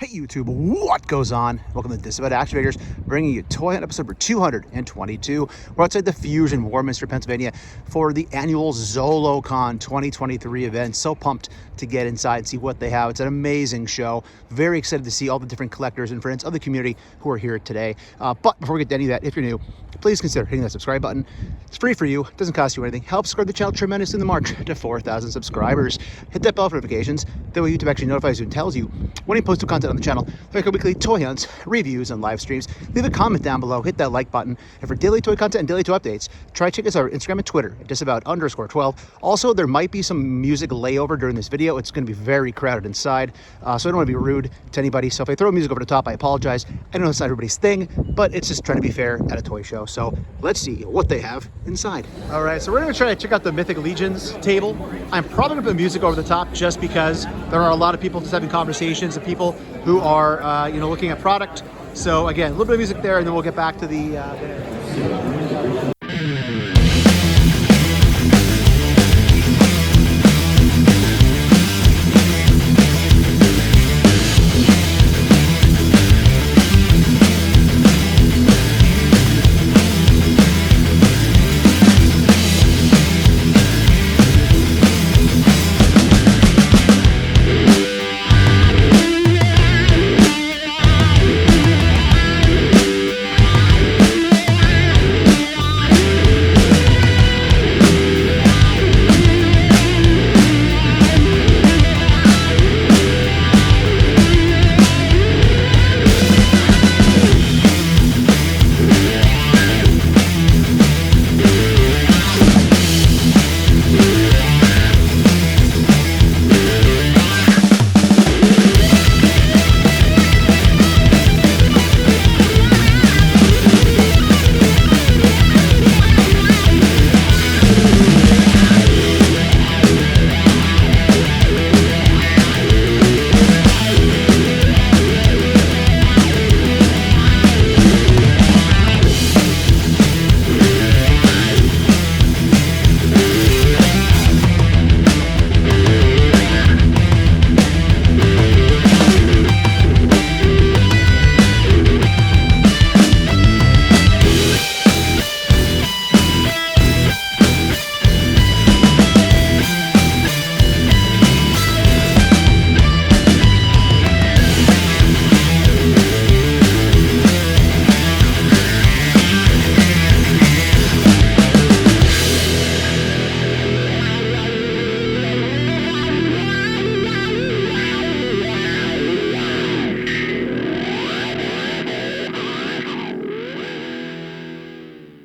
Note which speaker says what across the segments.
Speaker 1: Hey YouTube, what goes on? Welcome to Disavowed Action Figures, bringing you Toy Hunt episode number 222. We're outside the Fuge in Warminster, Pennsylvania for the annual Zolo Con 2023 event. So pumped to get inside and see what they have. It's an amazing show. Very excited to see all the different collectors and friends of the community who are here today. But before we get to any of that, if you're new, please consider hitting that subscribe button. It's free for you, it doesn't cost you anything. Helps grow the channel tremendously in the march to 4,000 subscribers. Hit that bell for notifications. That way YouTube actually notifies you and tells you when we post new content on the channel, like our weekly toy hunts, reviews, and live streams. Leave a comment down below, hit that like button. And for daily toy content and daily toy updates, try to check us out on Instagram and Twitter at Disavowed_12. Also, there might be some music layover during this video. It's going to be very crowded inside, so I don't want to be rude to anybody. So if I throw music over the top, I apologize. I know it's not everybody's thing, but it's just trying to be fair at a toy show. So let's see what they have inside. All right, so we're going to try to check out the Mythic Legions table. I'm probably going to put music over the top just because there are a lot of people just having conversations and people who are, looking at product. So again, a little bit of music there, and then we'll get back to the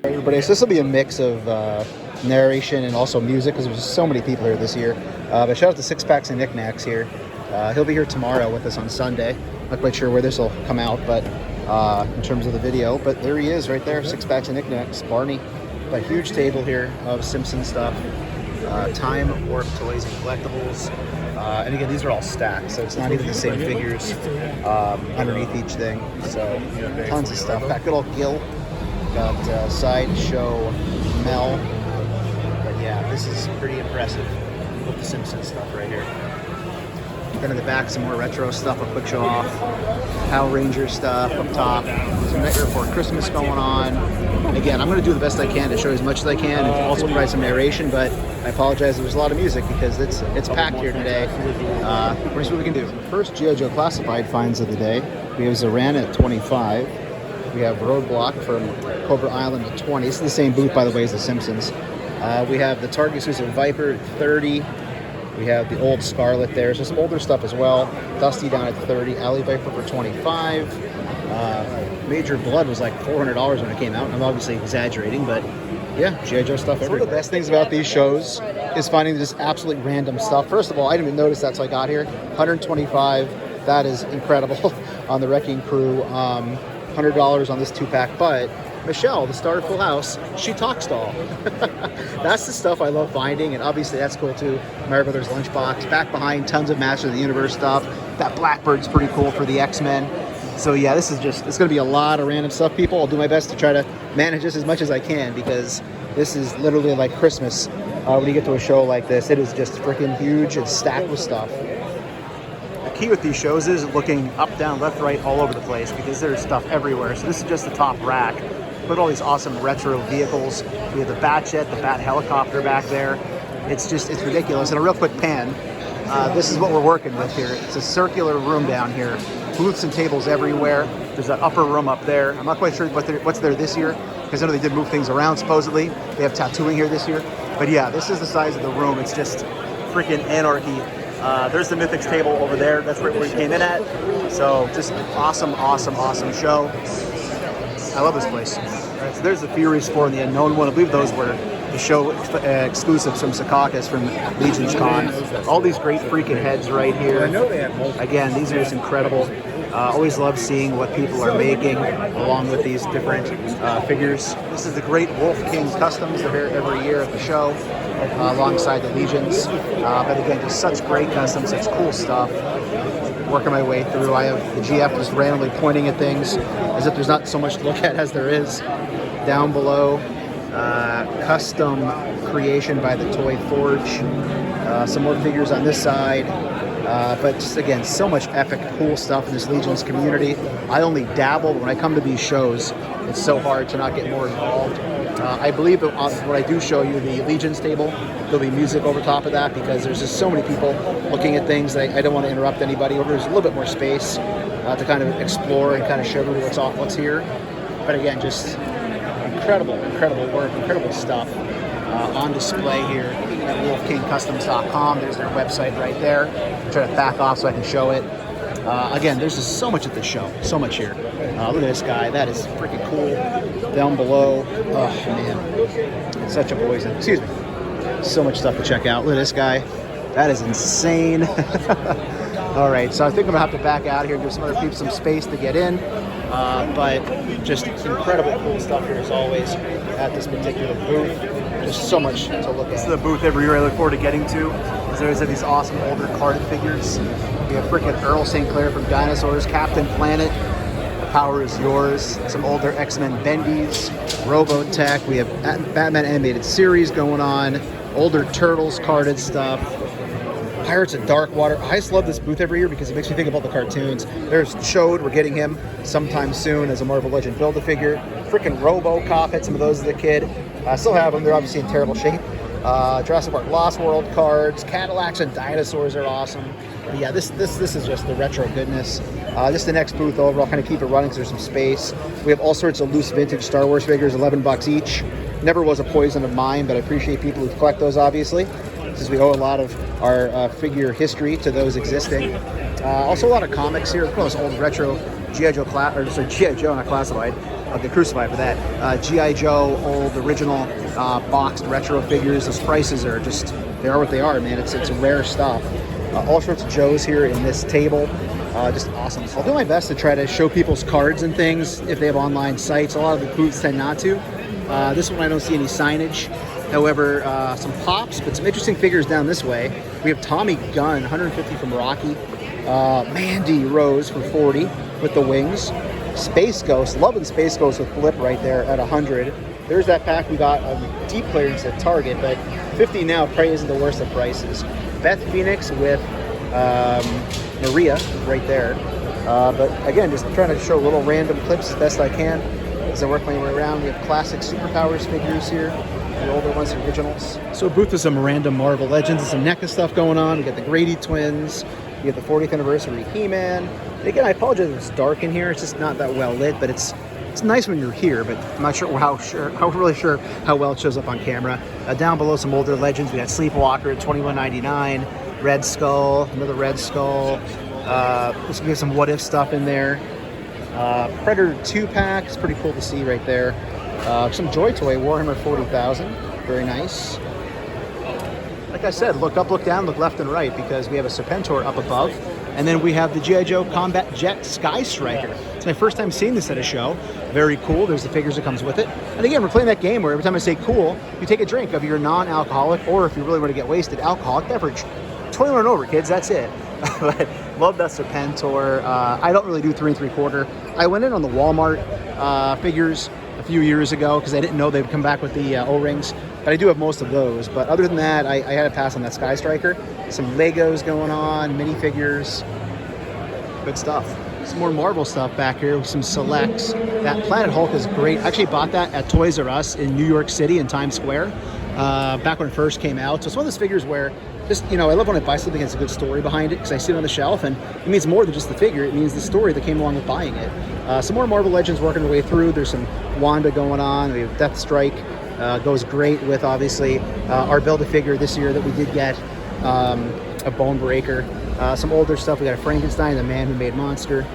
Speaker 1: everybody. So this will be a mix of narration and also music because there's just so many people here this year. But shout out to Six Packs and Knickknacks here. He'll be here tomorrow with us on Sunday. Not quite sure where this will come out, but in terms of the video. But there he is right there, Six Packs and Knickknacks, Barney. A huge table here of Simpson stuff, Time Warp toys and collectibles. And again, these are all stacked, so it's not even the same figures underneath each thing. So tons of stuff. Got good old Gil. Got Sideshow Mel. But yeah, this is pretty impressive with the Simpsons stuff right here. Then in the back, some more retro stuff, a quick show off. Power Ranger stuff up top. Some Nightmare Before Christmas going on. Again, I'm going to do the best I can to show you as much as I can and also provide some narration, but I apologize there's a lot of music because it's packed here today. Here's what we can do. First G.I. Joe Classified finds of the day. We have Zaran at 25. We have Roadblock from Cobra Island at 20. It's the same booth, by the way, as the Simpsons. We have the Target Suicide Viper at 30. We have the old Scarlet there. So some older stuff as well. Dusty down at 30. Alley Viper for 25. Major Blood was like $400 when it came out. I'm obviously exaggerating, but yeah, G.I. Joe stuff everywhere. One of the best things about these shows is finding just absolutely random stuff. First of all, I didn't even notice that until I got here. 125. That is incredible on the Wrecking Crew. $100 on this 2-pack, but Michelle, the star of Full House, she talks to all. That's the stuff I love finding, and obviously that's cool too. Mario Brothers Lunchbox, back behind, tons of Master of the Universe stuff. That Blackbird's pretty cool for the X-Men. So yeah, this is just, it's going to be a lot of random stuff, people. I'll do my best to try to manage this as much as I can because this is literally like Christmas. When you get to a show like this, it is just freaking huge and stacked with stuff. key with these shows is looking up, down, left, right, all over the place, because there's stuff everywhere. So this is just the top rack. Put all these awesome retro vehicles. We have the Bat Jet, the Bat Helicopter back there. It's ridiculous. And a real quick pan. This is what we're working with here. It's a circular room down here. Booths and tables everywhere. There's that upper room up there. I'm not quite sure what's there this year, because I know they did move things around supposedly. They have tattooing here this year. But yeah, this is the size of the room. It's just freaking anarchy. There's the Mythics table over there. That's where we came in at. So just awesome, awesome, awesome show. I love this place. All right, so there's the Furies 4 and the Unknown one. I believe those were the show exclusives from Secaucus from Legions Con. All these great freaking heads right here. Again, these are just incredible. Always love seeing what people are making along with these different figures. This is the great Wolf King Customs. They're here every year at the show alongside the Legions. But again, just such great customs, such cool stuff. Working my way through. I have the GF just randomly pointing at things as if there's not so much to look at as there is. Down below, custom creation by the Toy Forge. Some more figures on this side. But just again, so much epic, cool stuff in this Legions community. I only dabble, but when I come to these shows, it's so hard to not get more involved. I believe that when I do show you the Legions table, there'll be music over top of that, because there's just so many people looking at things that I don't want to interrupt anybody. There's a little bit more space to kind of explore and kind of show everybody what's here. But again, just incredible, incredible work, incredible stuff on display here at wolfkingcustoms.com. There's their website right there. I'll try to back off so I can show it. Again, there's just so much at this show, so much here. Look at this guy, that is freaking cool. Down below, oh man, it's such a poison. Excuse me. So much stuff to check out. Look at this guy, that is insane. All right, so I think I'm gonna have to back out of here and give some other people some space to get in. But just incredible cool stuff here as always at this particular booth. Just so much to look at. This is the booth every year I look forward to getting to, because there's these awesome older carded figures. We have freaking Earl St. Clair from Dinosaurs, Captain Planet, The Power Is Yours, some older X-Men Bendies, Robotech. We have Batman Animated Series going on, older Turtles carded stuff, Pirates of Darkwater. I just love this booth every year because it makes me think about the cartoons. There's Chode, we're getting him sometime soon as a Marvel Legend Build-A-Figure. Freaking RoboCop, had some of those as a kid. I still have them, they're obviously in terrible shape. Jurassic Park Lost World cards, Cadillacs and Dinosaurs are awesome. But yeah, this is just the retro goodness. Just the next booth over, I'll kind of keep it running because there's some space. We have all sorts of loose vintage Star Wars figures, $11 each. Never was a poison of mine, but I appreciate people who collect those, obviously, since we owe a lot of our figure history to those existing. Also a lot of comics here. Look at those old retro G.I. Joe, G.I. Joe, not classified. I'll get crucified for that. G.I. Joe, old original boxed retro figures. Those prices are just, they are what they are, man. It's rare stuff. All sorts of Joes here in this table. Just awesome. I'll do my best to try to show people's cards and things if they have online sites. A lot of the booths tend not to. This one I don't see any signage. However, some pops, but some interesting figures down this way. We have Tommy Gunn, 150 from Rocky. Mandy Rose for 40 with the wings. Space Ghost, loving Space Ghost with Flip right there at 100. There's that pack we got of deep clearance at Target, but 50 now probably isn't the worst of prices. Beth Phoenix with Maria right there. But again, just trying to show little random clips as best I can as I work my way around. We have classic Superpowers figures here, the older ones, the originals. So a booth with some random Marvel Legends and some NECA stuff going on. We got the Grady twins. We have the 40th anniversary He-Man. And again, I apologize if it's dark in here. It's just not that well lit, but it's nice when you're here, but I'm not sure how well it shows up on camera. Down below, some older Legends. We got Sleepwalker at $21.99. Red Skull, another Red Skull. Let's get some What If stuff in there. Predator 2-pack. It's pretty cool to see right there. Some Joy Toy, Warhammer 40,000. Very nice. Like I said, look up, look down, look left and right, because we have a Serpentor up above, and then we have the G.I. Joe Combat Jet Sky Striker. It's my first time seeing this at a show. Very cool. There's the figures that comes with it. And again, we're playing that game where every time I say cool, you take a drink of your non-alcoholic, or if you really want to get wasted, alcoholic beverage. 21 and over, kids, that's it. But love that Serpentor. I don't really do 3 3/4. I went in on the Walmart figures a few years ago because I didn't know they'd come back with the O-rings, but I do have most of those. But other than that, I had to pass on that Sky Striker. Some Legos going on, minifigures. Good stuff. Some more Marvel stuff back here with some selects. That Planet Hulk is great. I actually bought that at Toys R Us in New York City in Times Square back when it first came out. So it's one of those figures where just, you know, I love when I buy something that's a good story behind it because I see it on the shelf and it means more than just the figure. It means the story that came along with buying it. Some more Marvel Legends working their way through. There's some Wanda going on. We have Deathstrike. Goes great with, obviously, our Build-A-Figure this year that we did get. A Bone Breaker. Some older stuff. We got a Frankenstein, the Man Who Made Monster.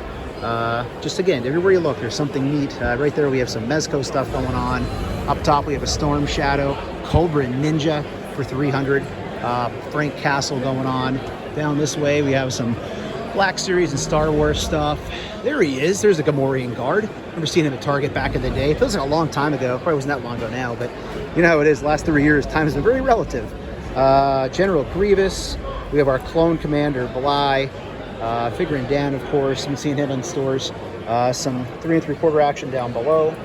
Speaker 1: Just again, everywhere you look, there's something neat. Right there we have some Mezco stuff going on. Up top we have a Storm Shadow, Cobra and Ninja for 300. Frank Castle going on. Down this way we have some Black Series and Star Wars stuff. There he is. There's a Gamorrean guard. I remember seeing him at Target back in the day. It feels like a long time ago. Probably wasn't that long ago now, but you know how it is. Last 3 years, time has been very relative. General Grievous. We have our Clone Commander, Bly. Figuring Dan, of course. I've been seeing him in stores. Some 3 3/4 action down below.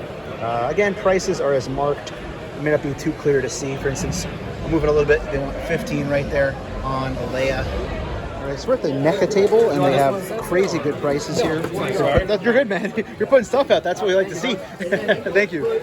Speaker 1: Again, prices are as marked. It may not be too clear to see. For instance, I'll move it a little bit. They want 15 right there on Alea. All right, so we're at the NECA table, and they have crazy good prices here. You're good, man. You're putting stuff out. That's what we like to see. Thank you.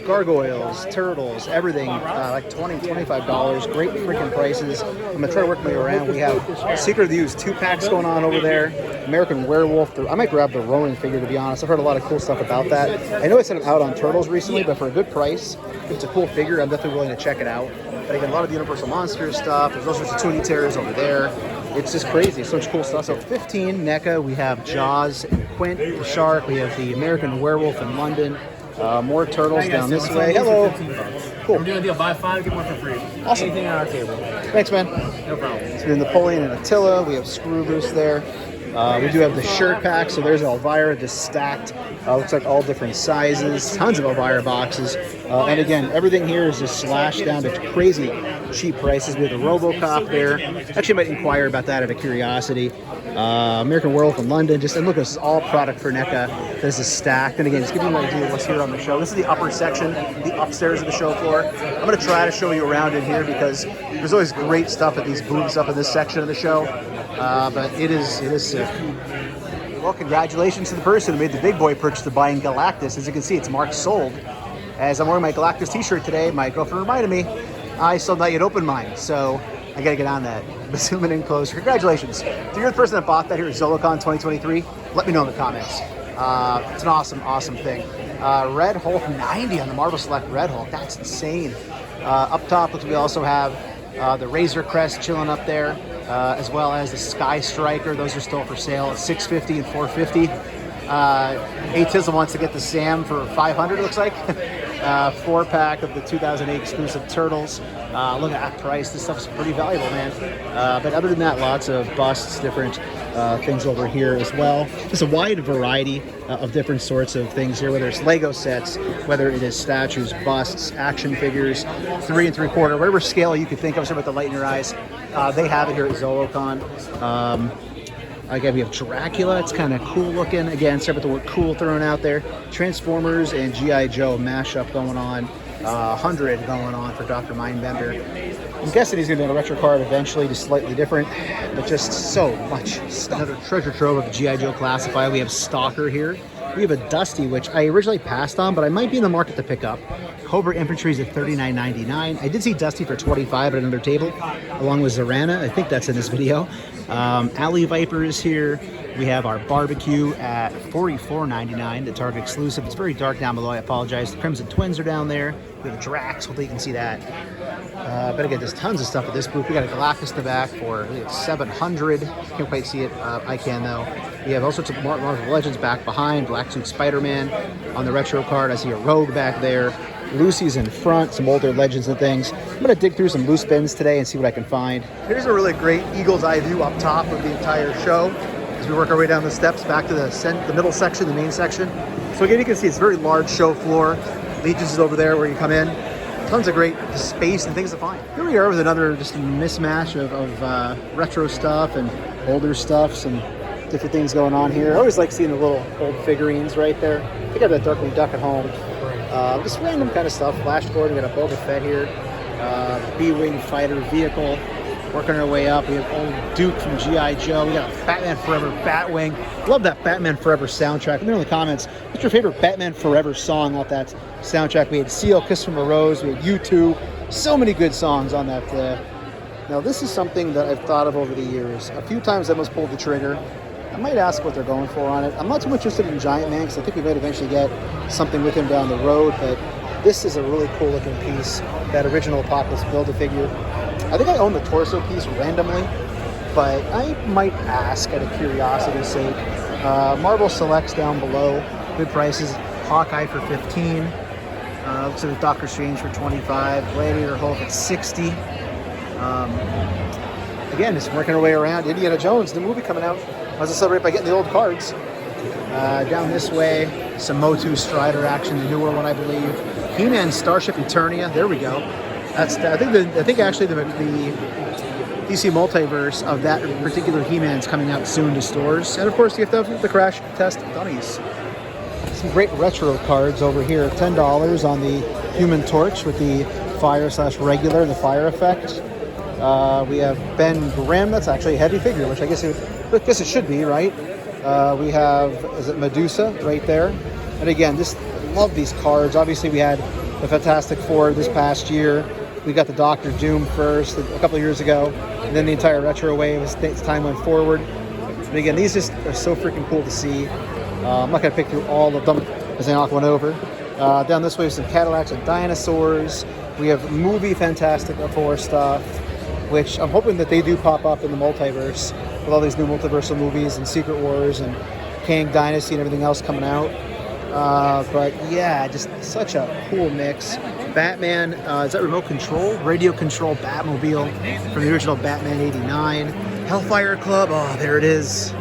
Speaker 1: Gargoyles, turtles, everything, like $20, $25. Great freaking prices. I'm going to try to work my way around. We have Secret of the Ooze 2-packs going on over there. American Werewolf. I might grab the Ronin figure, to be honest. I've heard a lot of cool stuff about that. I know I sent it out on turtles recently, but for a good price, if it's a cool figure, I'm definitely willing to check it out. But again, a lot of the Universal Monsters stuff. There's all sorts of Toonie Terrors over there. It's just crazy. So much cool stuff. So 15 NECA. We have Jaws and Quint the Shark. We have the American Werewolf in London. More turtles down this way. Hello. Cool.
Speaker 2: We're doing a deal. Buy 5, get 1 for free.
Speaker 1: Awesome.
Speaker 2: Anything on our table.
Speaker 1: Thanks, man.
Speaker 2: No problem.
Speaker 1: So we have Napoleon and Attila. We have Screw Loose there. We do have the shirt pack. So there's Elvira just stacked. Looks like all different sizes. Tons of Elvira boxes. And again, everything here is just slashed down to crazy cheap prices. We have the RoboCop there. Actually, I might inquire about that out of curiosity. American Werewolf in London. And look, this is all product for NECA. This is stacked. And again, just give you an idea of what's here on the show. This is the upper section, the upstairs of the show floor. I'm going to try to show you around in here because there's always great stuff at these booths up in this section of the show. But it is sick. Well, congratulations to the person who made the big boy purchase of buying Galactus. As you can see, it's marked sold. As I'm wearing my Galactus t-shirt today, my girlfriend reminded me I still not yet opened mine, so I gotta get on that. But zooming in closer. Congratulations. If you're the person that bought that here at ZoloCon 2023, let me know in the comments. It's an awesome thing. Red Hulk 90 on the Marvel Select Red Hulk. That's insane. Up top, we also have the Razor Crest chilling up there, as well as the Sky Striker. Those are still for sale at $650 and $450. Atizzle wants to get the Sam for $500, it looks like. 4-pack of the 2008 exclusive Turtles. Look at that price. This stuff's pretty valuable, man. But other than that, lots of busts, different things over here as well. Just a wide variety of different sorts of things here, whether it's Lego sets, whether it is statues, busts, action figures, 3 3/4, whatever scale you could think of. Sorry about the light in your eyes. They have it here at ZoloCon. Again, we have Dracula. It's kind of cool looking. Again, sorry about the word cool thrown out there. Transformers and G.I. Joe mashup going on. 100 going on for Dr. Mindbender. I'm guessing he's going to be on a retro card eventually, just slightly different, but just so much stuff. Another treasure trove of G.I. Joe Classified. We have Stalker here. We have a Dusty, which I originally passed on, but I might be in the market to pick up. Cobra Infantry is at $39.99. I did see Dusty for $25 at another table, along with Zarana. I think that's in this video. Alley Viper is here. We have our Barbecue at $44.99, the Target exclusive. It's very dark down below, I apologize. The Crimson Twins are down there. We have Drax, hopefully you can see that. But again, there's tons of stuff at this booth. We got a Galactus in the back for $700. Can't quite see it. I can though. We have all sorts of Marvel Legends back behind. Black Suit Spider-Man on the retro card. I see a Rogue back there. Lucy's in front, some older Legends and things. I'm going to dig through some loose bins today and see what I can find. Here's a really great eagle's eye view up top of the entire show as we work our way down the steps back to the middle section, the main section. So again, you can see it's a very large show floor. Legions is over there where you come in. Tons of great space and things to find. Here we are with another just mismatch of retro stuff and older stuff, some different things going on here. I always like seeing the little old figurines right there. I think I have that Darkwing Duck at home. Just random kind of stuff. Flash Gordon, we got a Boba Fett here. B-Wing fighter vehicle. Working our way up, we have old Duke from G.I. Joe. We got a Batman Forever Batwing. Love that Batman Forever soundtrack. Let me know in the comments, what's your favorite Batman Forever song off that soundtrack? We had Seal, Kiss from a Rose. We had U2. So many good songs on that. Now, this is something that I've thought of over the years. A few times I almost pulled the trigger. I might ask what they're going for on it. I'm not too much interested in Giant Man because I think we might eventually get something with him down the road, but this is a really cool looking piece, that original Apocalypse Build-A-Figure. I think I own the torso piece randomly, but I might ask out of curiosity's sake. Marvel Selects down below, good prices. Hawkeye for 15. Looks like Doctor Strange for 25. Gladiator Hulk at 60. Again, just working our way around. Indiana Jones, the movie coming out. I was to celebrate by getting the old cards. Down this way, some MOTU Strider action, the newer one, I believe. He-Man Starship Eternia. There we go. That's I think actually the DC Multiverse of that particular He-Man's coming out soon to stores. And of course, you have to have the Crash Test Dummies. Some great retro cards over here. $10 on the Human Torch with the fire/regular and the fire effect. We have Ben Grimm. That's actually a heavy figure, which I guess it should be, right? We have, is it Medusa right there? And again, just love these cards. Obviously, we had the Fantastic Four this past year. We got the Doctor Doom first a couple of years ago, and then the entire retro wave as time went forward. But again, these just are so freaking cool to see. I'm not going to pick through all of them as I knock one over. Down this way, some Cadillacs and dinosaurs. We have movie Fantastic Four stuff, which I'm hoping that they do pop up in the multiverse with all these new multiversal movies and Secret Wars and Kang Dynasty and everything else coming out. But yeah, just such a cool mix. Batman, is that remote control? Radio control Batmobile from the original Batman 89. Hellfire Club, oh, there it is.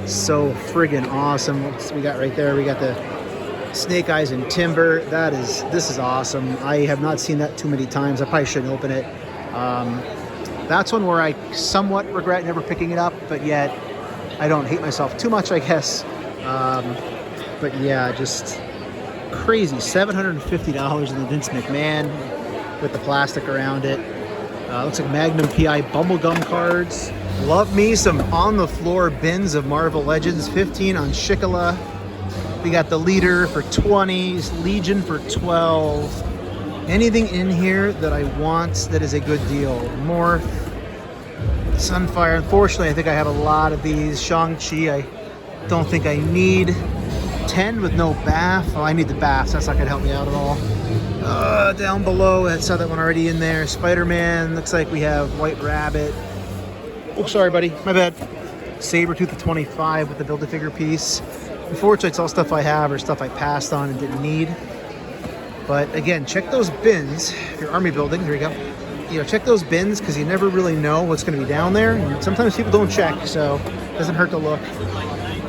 Speaker 1: So friggin' awesome. What we got right there, we got the Snake Eyes and Timber. This is awesome. I have not seen that too many times. I probably shouldn't open it. That's one where I somewhat regret never picking it up, but yet I don't hate myself too much, I guess. But yeah, just crazy. $750 in the Vince McMahon with the plastic around it. Looks like Magnum PI bubblegum cards. Love me some on-the-floor bins of Marvel Legends. 15 on Shikala. We got the Leader for 20, Legion for 12. Anything in here that I want that is a good deal. Morph, Sunfire. Unfortunately, I think I have a lot of these. Shang-Chi, I don't think I need. 10 with no bath. Oh, I need the baths. That's not going to help me out at all. Down below, I saw that one already in there. Spider-Man. Looks like we have White Rabbit. Oh, sorry, buddy. My bad. Sabretooth at 25 with the Build-A-Figure piece. Unfortunately, it's all stuff I have or stuff I passed on and didn't need. But again, check those bins. If you're army building, here you go. You know, check those bins because you never really know what's going to be down there. And sometimes people don't check, so it doesn't hurt to look.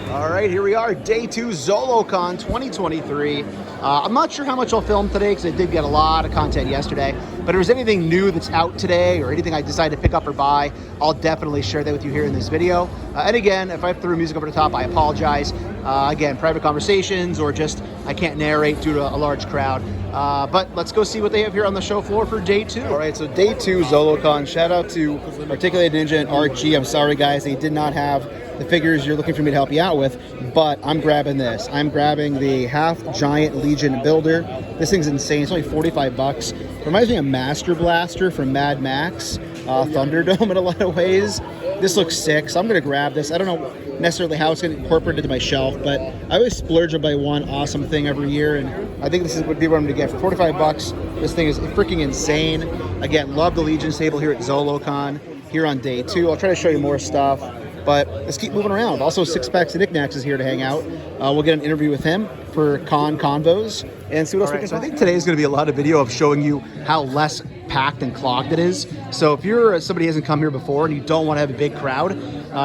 Speaker 1: All right, here we are, day 2, Zolo Con 2023. I'm not sure how much I'll film today because I did get a lot of content yesterday. But if there's anything new that's out today or anything I decide to pick up or buy, I'll definitely share that with you here in this video. And again, if I threw music over the top, I apologize. Again, private conversations or just I can't narrate due to a large crowd. But let's go see what they have here on the show floor for day 2. All right, so day 2, Zolo Con. Shout out to Articulated Ninja and RG. I'm sorry, guys, they did not have the figures you're looking for me to help you out with, but I'm grabbing this. I'm grabbing the half giant Legion builder. This thing's insane. It's only 45 bucks. Reminds me of Master Blaster from Mad Max, Thunderdome in a lot of ways. This looks sick, so I'm gonna grab this. I don't know necessarily how it's gonna incorporate into my shelf, but I always splurge and buy one awesome thing every year, and I think this would be what I'm gonna get for 45 bucks. This thing is freaking insane. Again, love the Legion stable here at Zolo Con here on day 2. I'll try to show you more stuff. But let's keep moving around. Also, Six Packs and Knickknacks is here to hang out. We'll get an interview with him for Convos and see what else we can. So I think today is going to be a lot of video of showing you how less packed and clogged it is. So if you're somebody who hasn't come here before and you don't want to have a big crowd,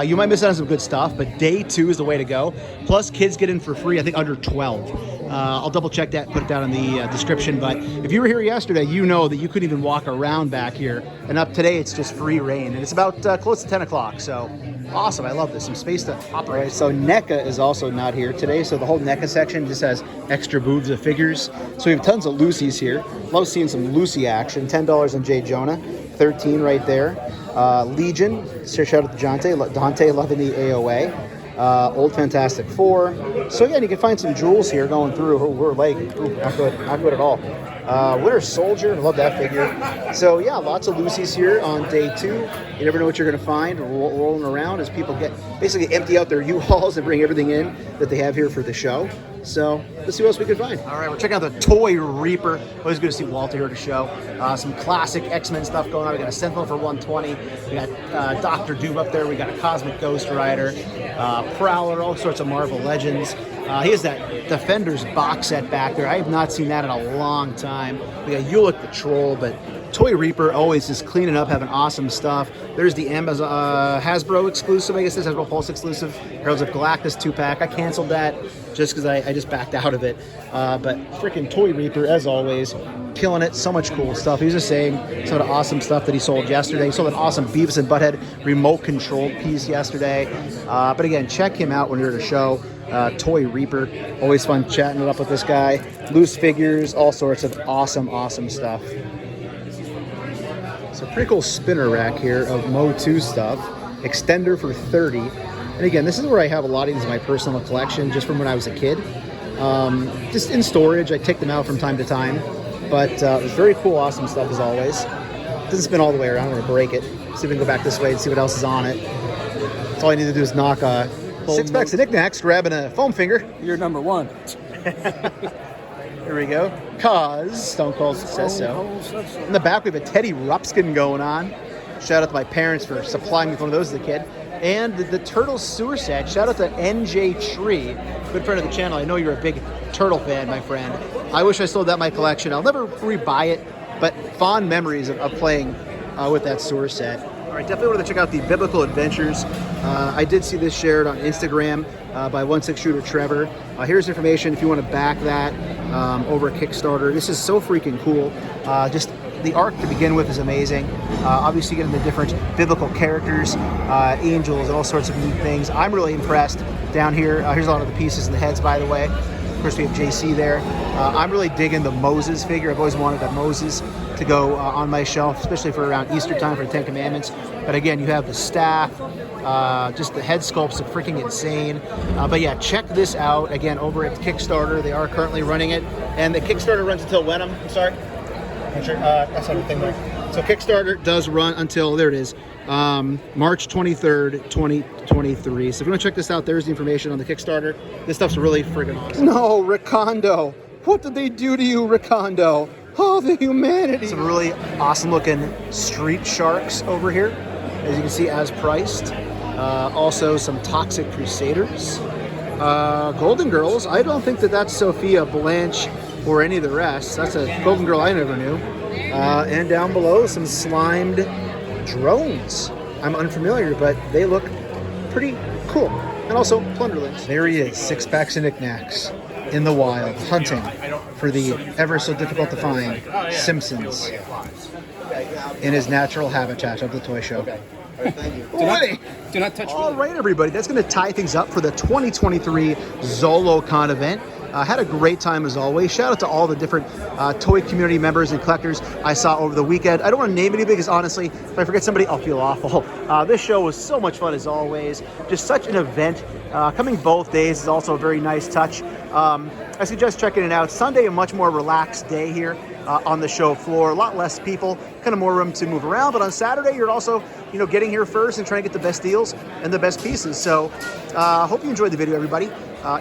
Speaker 1: you might miss out on some good stuff. But day 2 is the way to go. Plus, kids get in for free. I think under 12. I'll double check that, put it down in the description. But if you were here yesterday, you know that you couldn't even walk around back here. And up today, it's just free reign. And it's about close to 10 o'clock. So awesome. I love this. Some space to operate. Right, so NECA is also not here today. So the whole NECA section just has extra booths of figures. So we have tons of Lucy's here. Love seeing some Lucy action. $10 on J. Jonah. 13 right there. Legion, shout out to Dante loving the AOA. Old Fantastic Four. So again, you can find some jewels here going through. We're like, not good at all. Winter Soldier, love that figure. So yeah, lots of Lucy's here on day 2. You never know what you're going to find rolling around as people basically empty out their U-Hauls and bring everything in that they have here for the show. So let's see what else we can find. All right, we're checking out the Toy Reaper. Always good to see Walter here to show. Some classic X-Men stuff going on. We got a Sentinel for 120. We got Dr. Doom up there. We got a Cosmic Ghost Rider, Prowler, all sorts of Marvel Legends. He has that Defenders box set back there. I have not seen that in a long time. We got Ulick the Troll, but Toy Reaper always just cleaning up, having awesome stuff. There's the Hasbro exclusive, I guess this is Hasbro Pulse exclusive. Heroes of Galactus 2-pack. I canceled that just because I just backed out of it. But freaking Toy Reaper, as always, killing it. So much cool stuff. He was just saying some of the awesome stuff that he sold yesterday. He sold an awesome Beavis and Butthead remote controlled piece yesterday. But again, check him out when you're at a show. Toy Reaper, always fun chatting it up with this guy. Loose figures, all sorts of awesome stuff. So pretty cool spinner rack here of MOTU stuff. Extender for 30. And again, this is where I have a lot of these in my personal collection just from when I was a kid. Just in storage, I take them out from time to time. But it's very cool, awesome stuff as always. Doesn't spin all the way around, I'm gonna break it. See if we can go back this way and see what else is on it. That's all I need to do is knock 6 packs of knickknacks, grabbing a foam finger.
Speaker 3: You're number 1.
Speaker 1: Here we go. Cause Stone Cold says so. In the back, we have a Teddy Rupskin going on. Shout out to my parents for supplying me with one of those as a kid. And the Turtle Sewer set. Shout out to NJ Tree, good friend of the channel. I know you're a big Turtle fan, my friend. I wish I still had that in my collection. I'll never rebuy it, but fond memories of playing with that sewer set. All right, definitely want to check out the Biblical Adventures. I did see this shared on Instagram by 16Shooter Trevor. Here's information if you want to back that over a Kickstarter. This is so freaking cool. Just the art to begin with is amazing. Obviously getting the different biblical characters, angels, and all sorts of neat things. I'm really impressed down here. Here's a lot of the pieces and the heads, by the way. Of course, we have JC there. I'm really digging the Moses figure. I've always wanted a Moses to go on my shelf, especially for around Easter time for the Ten Commandments. But again, you have the staff, just the head sculpts are freaking insane. But yeah, check this out again over at Kickstarter. They are currently running it, and the Kickstarter runs until when? I'm sorry. I'm sure that's not the thing there. So Kickstarter does run until, there it is, March 23rd, 2023. So if you want to check this out, there's the information on the Kickstarter. This stuff's really friggin' awesome. No, Ricondo. What did they do to you, Ricondo? Oh, the humanity. Some really awesome looking Street Sharks over here, as you can see, as priced. Also some Toxic Crusaders. Golden Girls. I don't think that's Sophia Blanche or any of the rest. That's a Golden Girl I never knew. And down below, some slimed drones. I'm unfamiliar, but they look pretty cool. And also Plunderlings. There he is, 6 packs of knickknacks in the wild, hunting for the ever so difficult to find Simpsons in his natural habitat of the toy show.
Speaker 3: Do not touch me.
Speaker 1: All right, everybody, that's going to tie things up for the 2023 ZoloCon event. Had a great time as always. Shout out to all the different toy community members and collectors I saw over the weekend. I don't want to name anybody because honestly, if I forget somebody, I'll feel awful. This show was so much fun as always. Just such an event. Coming both days is also a very nice touch. I suggest checking it out. Sunday, a much more relaxed day here on the show floor. A lot less people, kind of more room to move around. But on Saturday, you're also, getting here first and trying to get the best deals and the best pieces. So hope you enjoyed the video, everybody.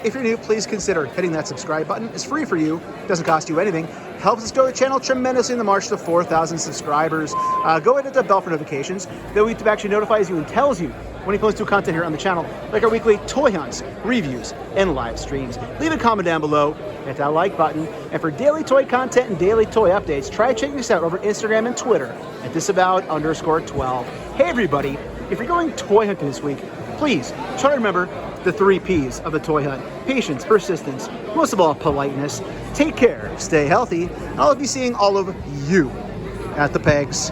Speaker 1: If you're new, please consider hitting that subscribe button. It's free for you. It doesn't cost you anything. Helps us grow the channel tremendously in the march to 4,000 subscribers. Go ahead and hit the bell for notifications. That YouTube actually notifies you and tells you when we post new content here on the channel, like our weekly toy hunts, reviews, and live streams. Leave a comment down below, hit that like button, and for daily toy content and daily toy updates, try checking us out over Instagram and Twitter at Disavowed_12. Hey everybody, if you're going toy hunting this week, please try to remember the 3 Ps of the toy hunt: patience, persistence, most of all, politeness. Take care, stay healthy, and I'll be seeing all of you at the pegs.